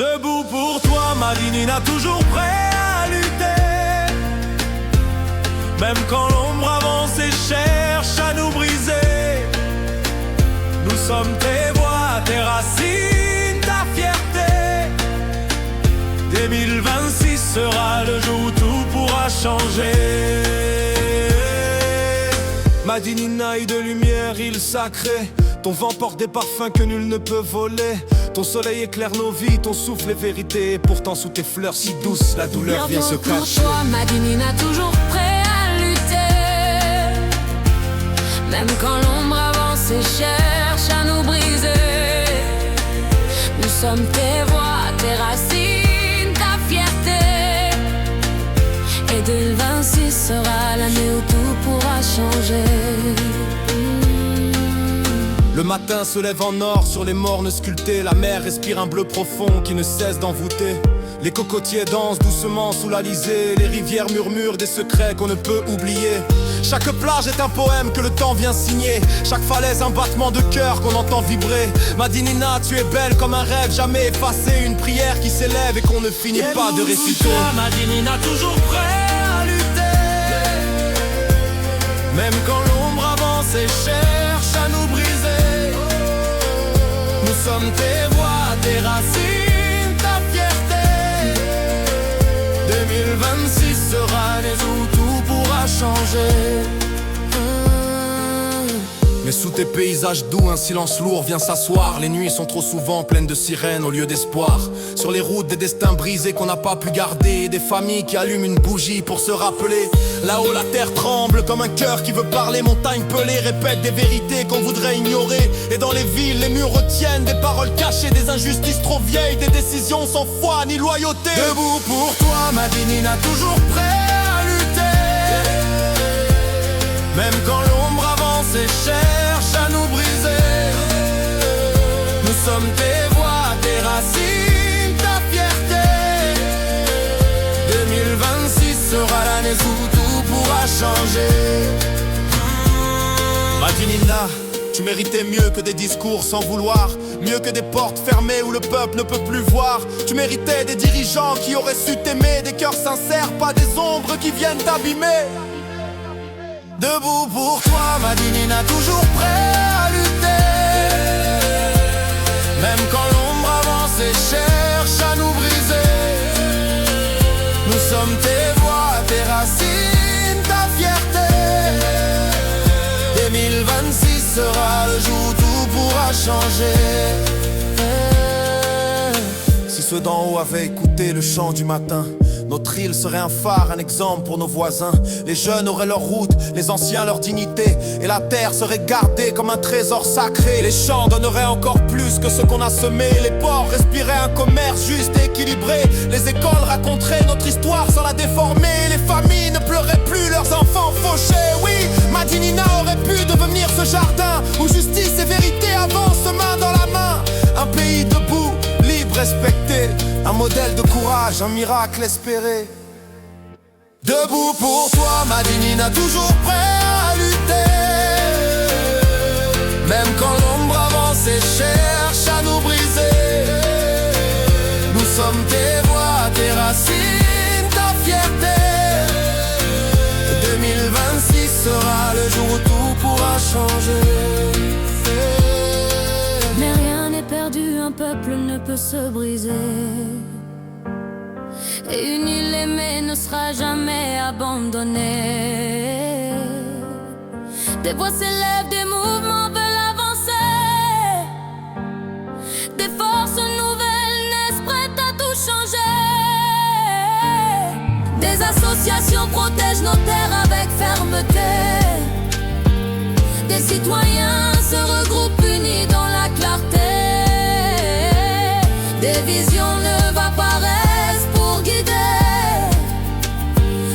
Debout pour toi, Madinina, toujours prêt à lutter. Même quand l'ombre avance et cherche à nous briser, nous sommes tes voix, tes racines, ta fierté. 2026 sera le jour où tout pourra changer. Madinina, œil de lumière, île sacrée. Ton vent porte des parfums que nul ne peut voler. Ton soleil éclaire nos vies, ton souffle est vérité. Et pourtant sous tes fleurs si douces, la douleur vient se cacher. Pour toi, Madinina, toujours prêt à lutter. Même quand l'ombre avance et cherche à nous briser, nous sommes tes voix, tes racines, ta fierté. Et 2026 sera l'année où tout pourra changer. Le matin se lève en or sur les mornes sculptés. La mer respire un bleu profond qui ne cesse d'envoûter. Les cocotiers dansent doucement sous l'Alizé. Les rivières murmurent des secrets qu'on ne peut oublier. Chaque plage est un poème que le temps vient signer. Chaque falaise un battement de cœur qu'on entend vibrer. Madinina, tu es belle comme un rêve jamais effacé. Une prière qui s'élève et qu'on ne finit pas de réciter. Madinina, toujours prêt à lutter. Même quand l'ombre avance et cherche à nous briser, nous sommes tes voix, tes racines, ta fierté. 2026 sera l'année où tout pourra changer. Mais sous tes paysages doux, un silence lourd vient s'asseoir. Les nuits sont trop souvent pleines de sirènes au lieu d'espoir. Sur les routes, des destins brisés qu'on n'a pas pu garder. Des familles qui allument une bougie pour se rappeler. Là-haut la terre tremble comme un cœur qui veut parler. Montagnes pelées répètent des vérités qu'on voudrait ignorer. Et dans les villes, les murs retiennent des paroles cachées. Des injustices trop vieilles, des décisions sans foi ni loyauté. Debout pour toi, Madinina, toujours prêt à lutter. Même quand l'ombre avance et cherche à nous briser, nous sommes tes voix, tes racines, ta fierté. 2026 sera l'année où tout pourra changer. Madinina, tu méritais mieux que des discours sans vouloir, mieux que des portes fermées où le peuple ne peut plus voir. Tu méritais des dirigeants qui auraient su t'aimer, des cœurs sincères, pas des ombres qui viennent t'abîmer. Debout pour toi, Madinina, toujours prêt à lutter. Même quand l'ombre avance et cherche à nous briser, nous sommes tes voix, tes racines, ta fierté. 2026 sera le jour où tout pourra changer. Si ceux d'en haut avaient écouté le chant du matin, notre île serait un phare, un exemple pour nos voisins. Les jeunes auraient leur route, les anciens leur dignité. Et la terre serait gardée comme un trésor sacré. Les champs donneraient encore plus que ce qu'on a semé. Les ports respiraient un commerce juste et équilibré. Les écoles raconteraient notre histoire sans la déformer. Les familles ne pleuraient plus leurs enfants fauchés. Oui, Madinina aurait pu devenir ce jardin où justice et vérité avancent main dans la main. Un pays debout, libre, respecté. Un modèle de courage, un miracle espéré. Debout pour toi, Madinina, toujours prêt à lutter. Même quand l'ombre avance et cherche à nous briser, nous sommes tes voix, tes racines, ta fierté. 2026 sera le jour où tout pourra changer. Mais rien n'est perdu, un peuple ne peut se briser. Et une île aimée ne sera jamais abandonnée. Des voix s'élèvent, des mouvements veulent avancer. Des forces nouvelles naissent prêtes à tout changer. Des associations protègent nos terres avec fermeté. Des citoyens se regroupent unis dans la clarté. Des visions neuves apparaissent pour guider.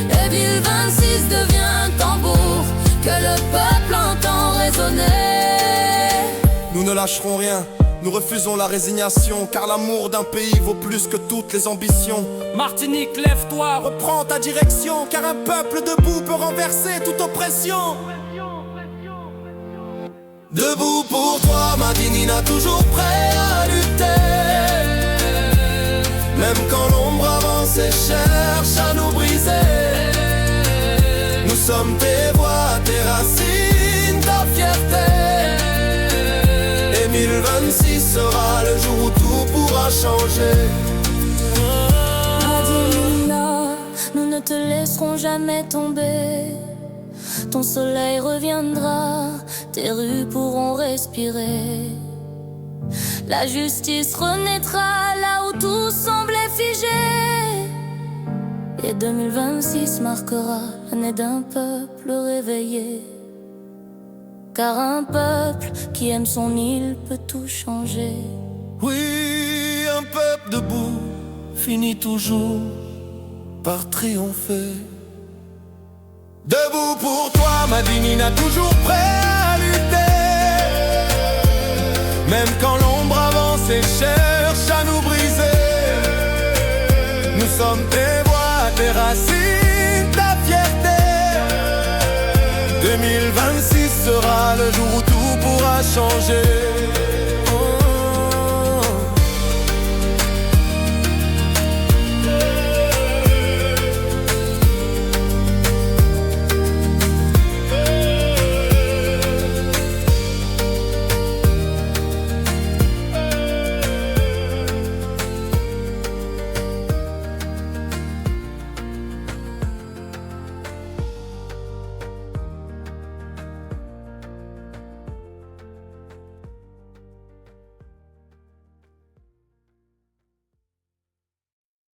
Et 2026 devient un tambour que le peuple entend résonner. Nous ne lâcherons rien, nous refusons la résignation. Car l'amour d'un pays vaut plus que toutes les ambitions. Martinique, lève-toi, reprends ta direction. Car un peuple debout peut renverser toute oppression. Debout pour toi, Madinina, toujours prêt à lutter. Même quand l'ombre avance et cherche à nous briser, nous sommes tes voix, tes racines, ta fierté. Et 2026 sera le jour où tout pourra changer. Adilina, nous ne te laisserons jamais tomber. Ton soleil reviendra, tes rues pourront respirer. La justice renaîtra là où tout semblait figé. Et 2026 marquera l'année d'un peuple réveillé. Car un peuple qui aime son île peut tout changer. Oui, un peuple debout finit toujours par triompher. Debout pour toi, Madinina, toujours prêt à lutter. Même quand l'ombre avance et cherche à nous briser, nous sommes tes voix, tes racines, ta fierté. 2026 sera le jour où tout pourra changer.